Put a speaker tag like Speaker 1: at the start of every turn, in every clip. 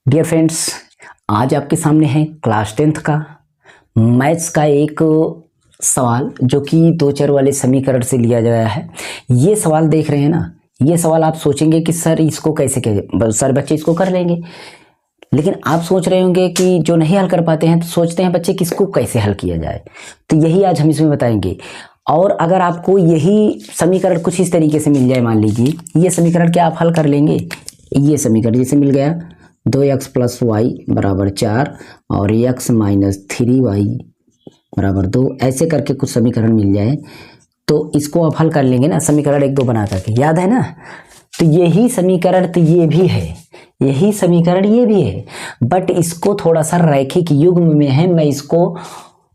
Speaker 1: Dear friends, आज आपके सामने है क्लास 10th का मैथ्स का एक सवाल जो कि दो चर वाले समीकरण से लिया गया है। ये सवाल देख रहे हैं ना, ये सवाल आप सोचेंगे कि सर इसको कैसे कैसे सर बच्चे इसको कर लेंगे, लेकिन आप सोच रहे होंगे कि जो नहीं हल कर पाते हैं तो सोचते हैं बच्चे किसको कैसे हल किया जाए। तो यही आज हम इसमें बताएंगे। और अगर आपको यही समीकरण कुछ इस तरीके से मिल जाए, मान लीजिए ये समीकरण क्या आप हल कर लेंगे। ये समीकरण जैसे मिल गया 2x + y = 4 और x - 3y = 2, ऐसे करके कुछ समीकरण मिल जाए तो इसको आप हल कर लेंगे ना, समीकरण 1 2 बना करके, याद है ना। तो यही समीकरण तो ये भी है, यही समीकरण ये भी है, बट इसको थोड़ा सा रैखिक युग्म में है, मैं इसको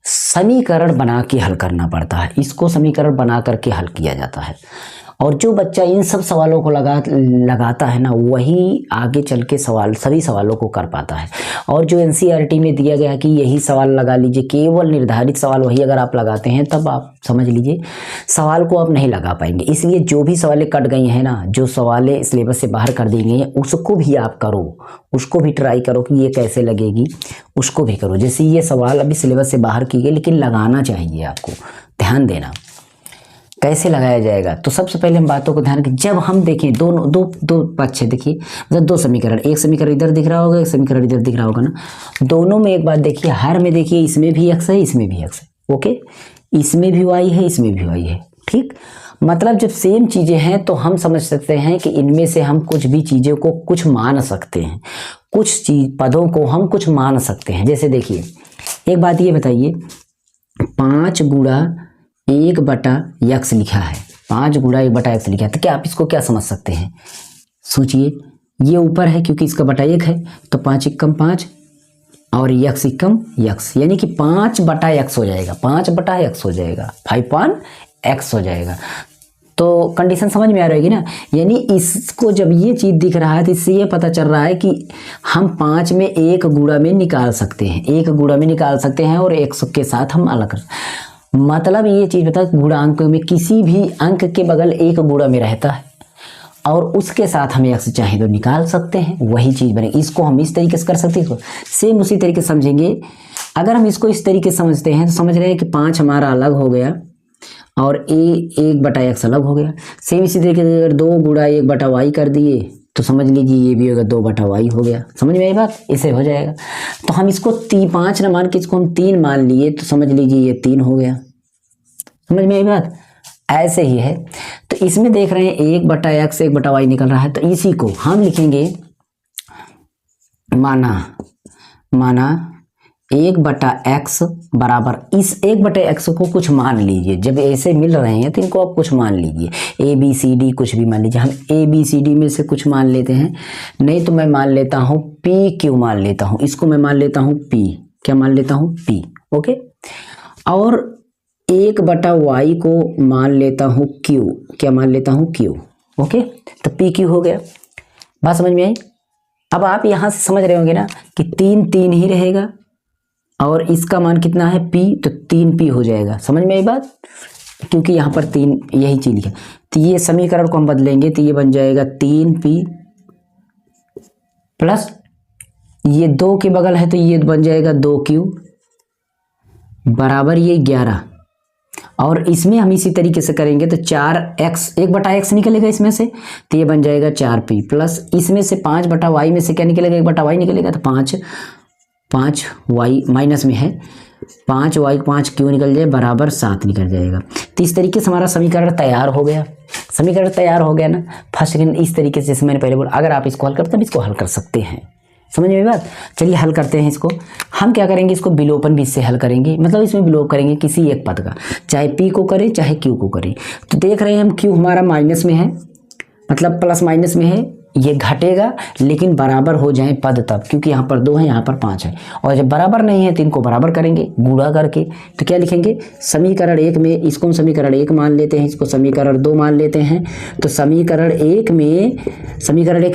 Speaker 1: समीकरण बना के हल करना पड़ता है, इसको समीकरण बना करके हल किया जाता है। और जो बच्चा इन सब सवालों को लगाता है ना, वही आगे चल के सभी सवालों को कर पाता है। और जो एनसीईआरटी में दिया गया कि यही सवाल लगा लीजिए, केवल निर्धारित सवाल वही अगर आप लगाते हैं तब आप समझ लीजिए सवाल को आप नहीं लगा पाएंगे। इसलिए जो भी सवालें कट गई हैं ना, जो सवालें सिलेबस से बाहर कर दी गई हैं, उसको भी आप करो, उसको भी ट्राई करो कि ये कैसे लगेगी, उसको भी करो। जैसे ये सवाल अभी सिलेबस से बाहर की गई, लेकिन लगाना चाहिए, आपको ध्यान देना कैसे लगाया जाएगा। तो सबसे पहले हम बातों को ध्यान रखें। जब हम देखें दो पक्ष है, देखिए मतलब दो समीकरण, एक समीकरण इधर दिख रहा होगा, एक समीकरण इधर दिख रहा होगा ना, दोनों में एक बात देखिए, हर में देखिए इसमें भी x है, इसमें भी x है, ओके, इसमें भी y है, इसमें भी y है, ठीक। मतलब जब सेम चीजें हैं तो हम समझ सकते हैं कि इनमें से हम कुछ भी चीजों को कुछ मान सकते हैं, कुछ चीज पदों को हम कुछ मान सकते हैं। जैसे देखिए एक बात ये बताइए, 5 गुणा 1/x लिखा है, 5 गुणा 1/x लिखा है, तो क्या आप इसको क्या समझ सकते हैं, सोचिए। ये ऊपर है क्योंकि इसका बटा 1 है, तो 5 × 5 और x × x, यानी कि 5/x हो जाएगा, 5/x हो जाएगा, 5/x हो जाएगा। तो कंडीशन समझ में आ रही है ना। यानी इसको जब ये चीज़ दिख रहा है तो इससे ये पता चल रहा है कि हम 5 में 1 गुणा में निकाल सकते हैं, 1 गुणा में निकाल सकते हैं और 1 के साथ हम अलग कर, मतलब ये चीज बता, गुणांक में किसी भी अंक के बगल 1 गुणा में रहता है और उसके साथ हम x चाहे तो निकाल सकते हैं, वही चीज बनेगी। इसको हम इस तरीके से कर सकते हैं, सेम उसी तरीके से समझेंगे। अगर हम इसको इस तरीके से समझते हैं तो समझ रहे हैं कि 5 हमारा अलग हो गया और 1/x अलग हो गया। सेम इसी तरीके से अगर 2 गुणा 1/y कर दिए तो समझ लीजिए ये भी होगा 2/y हो गया। समझ में आई बात, इसे हो जाएगा। तो हम इसको 5 न मान के इसको हम 3 मान लिए तो समझ लीजिए ये 3 हो गया। समझ में आई बात, ऐसे ही है। तो इसमें देख रहे हैं 1/x 1/y निकल रहा है, तो इसी को हम लिखेंगे माना 1/x बराबर, इस 1/x को कुछ मान लीजिए, जब ऐसे मिल रहे हैं तो इनको आप कुछ मान लीजिए, ABCD कुछ भी मान लीजिए। हम ABCD में से कुछ मान लेते हैं, नहीं तो मैं मान लेता हूँ PQ मान लेता हूँ, इसको मैं मान लेता हूँ P, क्या मान लेता हूँ P, ओके। और 1/y को मान लेता हूँ Q, क्या मान लेता हूँ Q, ओके। तो PQ हो गया, बात समझ में आई। अब आप यहाँ से समझ रहे होंगे ना कि 3 ही रहेगा और इसका मान कितना है P, तो 3P हो जाएगा। समझ में आई बात, क्योंकि यहाँ पर 3 यही चीज लिखा। तो ये समीकरण को हम बदलेंगे तो ये बन जाएगा 3P प्लस ये 2 के बगल है तो ये बन जाएगा 2Q बराबर ये 11। और इसमें हम इसी तरीके से करेंगे तो 4x 1/x निकलेगा इसमें से, तो ये बन जाएगा 4P प्लस इसमें से 5/y में से क्या निकलेगा, 1/y निकलेगा, तो 5y माइनस में है, 5y 5Q निकल जाए बराबर 7 निकल जाएगा। तो इस तरीके से हमारा समीकरण तैयार हो गया, समीकरण तैयार हो गया ना। फर्स्ट सेकंड इस तरीके से, जैसे मैंने पहले बोला, अगर आप इसको हल करते हैं इसको हल कर सकते हैं। समझ में बात, चलिए हल करते हैं इसको। हम क्या करेंगे, इसको विलोपन भी इससे हल करेंगे, मतलब इसमें विलोप करेंगे किसी एक पद का, चाहे P को करें चाहे Q को करें। तो देख रहे हैं हम Q हमारा माइनस में है, मतलब प्लस माइनस में है, ये घटेगा लेकिन बराबर हो जाए पद तब, क्योंकि यहाँ पर 2 है यहाँ पर 5 है, और जब बराबर नहीं है तो इनको बराबर करेंगे गुणा करके। तो क्या लिखेंगे, समीकरण 1 में, इसको हम समीकरण 1 मान लेते हैं, इसको समीकरण 2 मान लेते हैं। तो समीकरण 1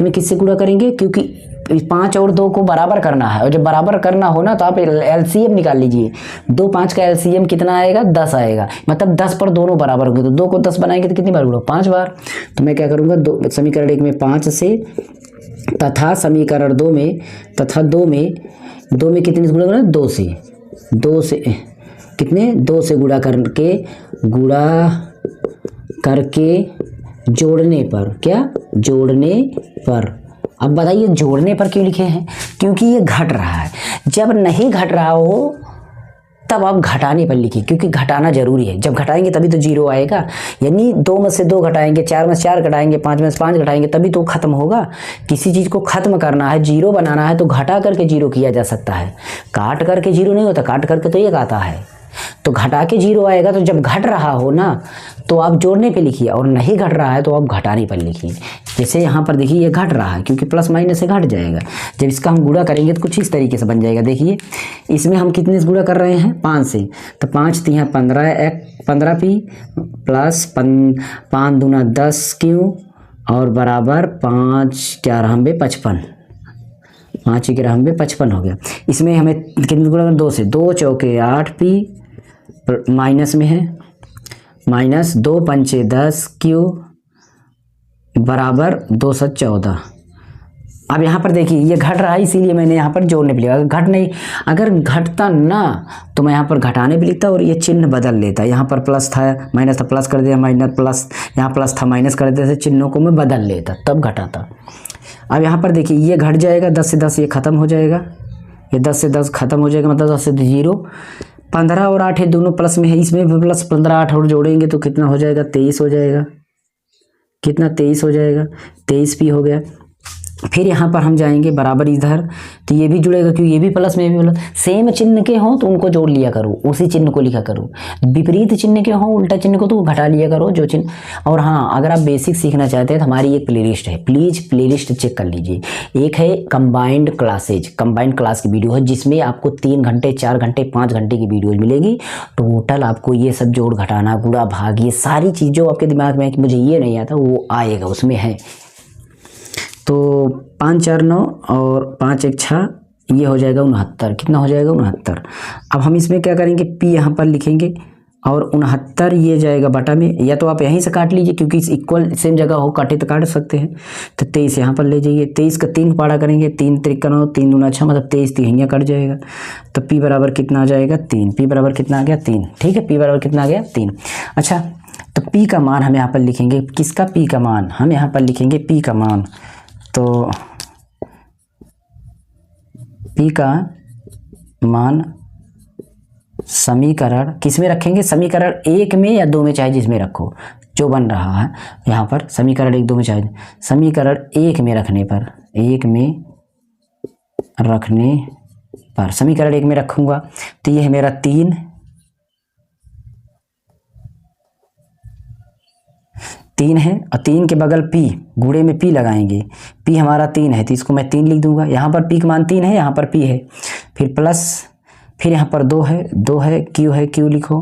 Speaker 1: में किससे गुणा करेंगे, क्योंकि 5 और 2 को बराबर करना है, और जब बराबर करना हो ना तो आप LCM निकाल लीजिए। 2 5 का LCM कितना आएगा, 10 आएगा, मतलब 10 पर दोनों बराबर होंगे, तो 2 को 10 बनाएंगे तो कितनी बार गुणा, 5 बार। तो मैं क्या करूंगा, समीकरण 1 में 5 से तथा समीकरण दो में कितने से गुणा करना, दो से कितने, दो से गुणा करके जोड़ने पर, क्या जोड़ने पर। अब बताइए जोड़ने पर क्यों लिखे हैं, क्योंकि ये घट रहा है। जब नहीं घट रहा हो तब आप घटाने पर लिखिए, क्योंकि घटाना जरूरी है। जब घटाएंगे तभी तो जीरो आएगा, यानी 2 में से 2 घटाएंगे, 4 में से 4 घटाएंगे, 5 में से 5 घटाएंगे, तभी तो खत्म होगा। किसी चीज को खत्म करना है, जीरो बनाना है, तो घटा करके जीरो किया जा सकता है, काट करके जीरो नहीं होता। काट करके तो एक आता है, तो घटा के जीरो आएगा। तो जब घट रहा हो ना तो आप जोड़ने पे लिखिए, और नहीं घट रहा है तो आप घटाने पर लिखिए। जैसे यहाँ पर देखिए ये घट रहा है, क्योंकि प्लस माइनस से घट जाएगा। जब इसका हम गुणा करेंगे तो कुछ इस तरीके से बन जाएगा। देखिए इसमें हम कितने से गुणा कर रहे हैं, 5 से, तो 5 3 15 पी प्लस 5 दूना 10 क्यू और बराबर 5 11 55, 5 11 55 हो गया। इसमें हमें कितने गुणा करना, 2 से, 2 चौके 8 पी माइनस में है, माइनस 2 पंचे 10 क्यू बराबर 2 7 14। अब यहाँ पर देखिए ये घट रहा है, इसीलिए मैंने यहाँ पर जोड़ने पे लिखा। अगर घटता ना तो मैं यहाँ पर घटाने पे लिखता और ये चिन्ह बदल लेता। यहाँ पर प्लस था माइनस था, प्लस कर दिया, माइनस प्लस, यहाँ प्लस था माइनस कर देते, चिन्हों को मैं बदल लेता तब घटाता। अब यहाँ पर देखिए ये घट जाएगा, 10 से 10 ये खत्म हो जाएगा, ये 10 से 10 खत्म हो जाएगा, मतलब 10 से 0। 15 और 8 है, दोनों प्लस में है, इसमें भी प्लस 15 8 और जोड़ेंगे तो कितना हो जाएगा, 23 हो जाएगा। कितना, 23 हो जाएगा, 23 भी हो गया। फिर यहाँ पर हम जाएंगे बराबर इधर, तो ये भी जुड़ेगा, क्योंकि ये भी प्लस में भी प्लस। सेम चिन्ह के हों तो उनको जोड़ लिया करो, उसी चिन्ह को लिखा करो। विपरीत चिन्ह के हों, उल्टा चिन्ह को तो घटा लिया करो जो चिन्ह। और हाँ, अगर आप बेसिक सीखना चाहते हैं तो हमारी एक प्लेलिस्ट है, प्लीज प्लेलिस्ट चेक कर लीजिए। एक है कंबाइंड क्लासेज, कंबाइंड क्लास की वीडियो है, जिसमें आपको 3 घंटे 4 घंटे 5 घंटे की वीडियो मिलेगी। टोटल आपको ये सब जोड़ घटाना, गुणा भाग, ये सारी चीज़ जो आपके दिमाग में है कि मुझे ये नहीं आता, वो आएगा, उसमें है। तो 5 4 9 और 5 1 6, ये हो जाएगा 69। कितना हो जाएगा, 69। अब हम इसमें क्या करेंगे, पी यहाँ पर लिखेंगे और 69 ये जाएगा बटा में, या तो आप यहीं से काट लीजिए, क्योंकि इस इक्वल सेम जगह हो, काटे तो काट सकते हैं। तो 23 यहाँ पर ले जाइए, 23 का 3 पाड़ा करेंगे, 3 3 9 3 दूना 6, मतलब 23 3 कट जाएगा। तो पी बराबर कितना आ जाएगा, 3। पी बराबर कितना आ गया, 3। ठीक है, पी बराबर कितना आ गया, 3। अच्छा, तो पी का मान हम यहाँ पर लिखेंगे, किसका, पी का मान हम यहाँ पर लिखेंगे, पी का मान। तो पी का मान समीकरण किस में रखेंगे, समीकरण 1 में या 2 में, चाहे जिसमें रखो, जो बन रहा है यहाँ पर समीकरण 1 2 में, चाहे समीकरण 1 में रखने पर, 1 में रखने पर समीकरण 1 में रखूँगा तो ये है मेरा 3, 3 है, और 3 के बगल पी, गुणे में पी लगाएंगे, पी हमारा 3 है तो इसको मैं 3 लिख दूंगा। यहाँ पर पी का मान 3 है, यहाँ पर पी है, फिर प्लस, फिर यहाँ पर 2 है, क्यू है, क्यू लिखो,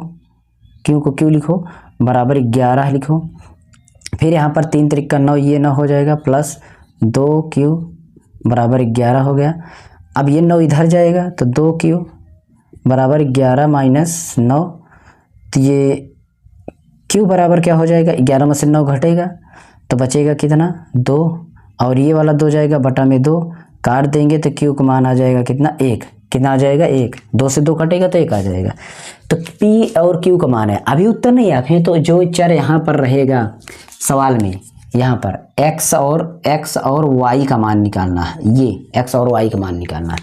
Speaker 1: क्यू को क्यू लिखो, बराबर 11 लिखो। फिर यहाँ पर 3 3 9, ये 9 हो जाएगा, प्लस 2 क्यू बराबर 11 हो गया। अब ये 9 इधर जाएगा, तो 2 क्यू बराबर 11 माइनस 9, तो ये क्यू बराबर क्या हो जाएगा, 11 में से 9 घटेगा तो बचेगा कितना, 2, और ये वाला 2 जाएगा बटा में 2, काट देंगे तो क्यू का मान आ जाएगा कितना, 1। कितना आ जाएगा, 1। 2 से 2 कटेगा तो 1 आ जाएगा। तो पी और क्यू का मान है। अभी उत्तर नहीं है, फिर तो जो चर यहाँ पर रहेगा सवाल में, यहाँ पर x और y का मान निकालना है, ये x और y का मान निकालना है,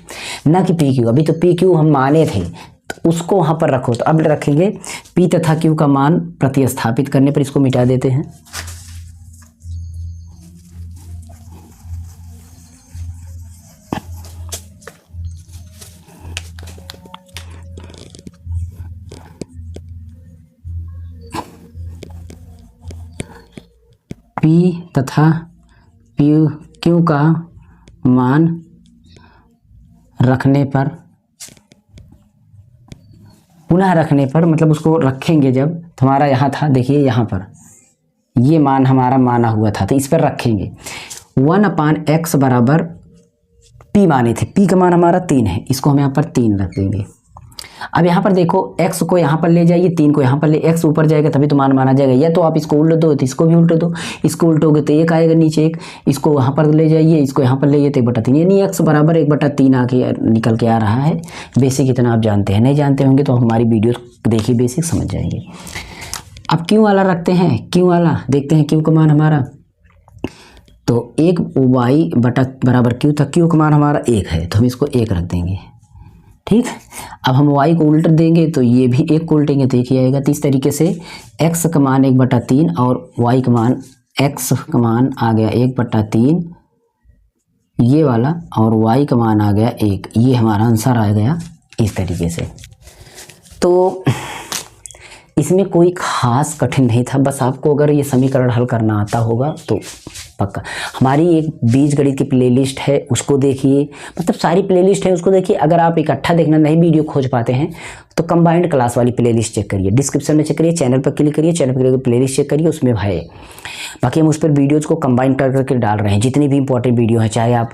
Speaker 1: ना कि पी क्यू। अभी तो पी क्यू हम माने थे, तो उसको वहाँ पर रखो। तो अब रखेंगे पी तथा क्यू का मान प्रतिस्थापित करने पर, इसको मिटा देते हैं। पी तथा क्यू का मान रखने पर, पुनः रखने पर मतलब उसको रखेंगे जब, तो हमारा यहाँ था, देखिए यहाँ पर ये मान हमारा माना हुआ था, तो इस पर रखेंगे 1/x बराबर पी माने थे, पी का मान हमारा 3 है, इसको हम यहाँ पर 3 रख देंगे। अब यहाँ पर देखो x को यहाँ पर ले जाइए, 3 को यहाँ पर ले, x ऊपर जाएगा तभी तो मान माना जाएगा, या तो आप इसको उल्ट दो तो इसको भी उल्ट दो, इसको उल्टोगे तो 1 आएगा नीचे 1, इसको वहाँ पर ले जाइए, इसको यहाँ पर ले जाइए तो 1/3, यानी x बराबर 1/3 आके निकल के आ रहा है। बेसिक इतना आप जानते हैं, नहीं जानते होंगे तो हमारी वीडियो देखिए, बेसिक समझ जाएंगे। अब क्यू वाला रखते हैं, क्यू वाला देखते हैं, क्यू का मान हमारा तो 1y बराबर क्यू था, क्यू का मान हमारा 1 है तो हम इसको 1 रख देंगे, ठीक। अब हम y को उल्ट देंगे तो ये भी 1 को उल्टेंगे तो 1 ही आएगा। तो इस तरीके से x का मान 1/3 और y का मान x का मान आ गया 1/3 ये वाला, और y का मान आ गया 1, ये हमारा आंसर आ गया इस तरीके से। तो इसमें कोई खास कठिन नहीं था, बस आपको अगर ये समीकरण हल करना आता होगा तो पक्का। हमारी एक बीजगणित की प्लेलिस्ट है उसको देखिए, मतलब सारी प्लेलिस्ट है उसको देखिए। अगर आप इकट्ठा देखना नहीं वीडियो खोज पाते हैं तो कंबाइंड क्लास वाली प्लेलिस्ट चेक करिए, डिस्क्रिप्शन में चेक करिए, चैनल पर क्लिक करिए, चैनल पर प्लेलिस्ट चेक करिए, उसमें है। बाकी हम उस पर वीडियोज़ को कंबाइन कर करके डाल रहे हैं, जितनी भी इंपॉर्टेंट वीडियो है, चाहे आप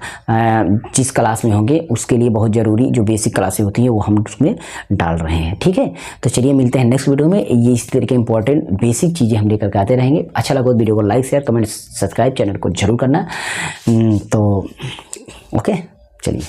Speaker 1: जिस क्लास में होंगे उसके लिए बहुत ज़रूरी जो बेसिक क्लासें होती हैं वो हम उसमें डाल रहे हैं, ठीक है। तो चलिए मिलते हैं नेक्स्ट वीडियो में, ये इस तरह के इंपॉर्टेंट बेसिक चीज़ें हम लेकर के आते रहेंगे। अच्छा लगा तो वीडियो को like share comment subscribe channel को जरूर करना। तो ओके, चलिए।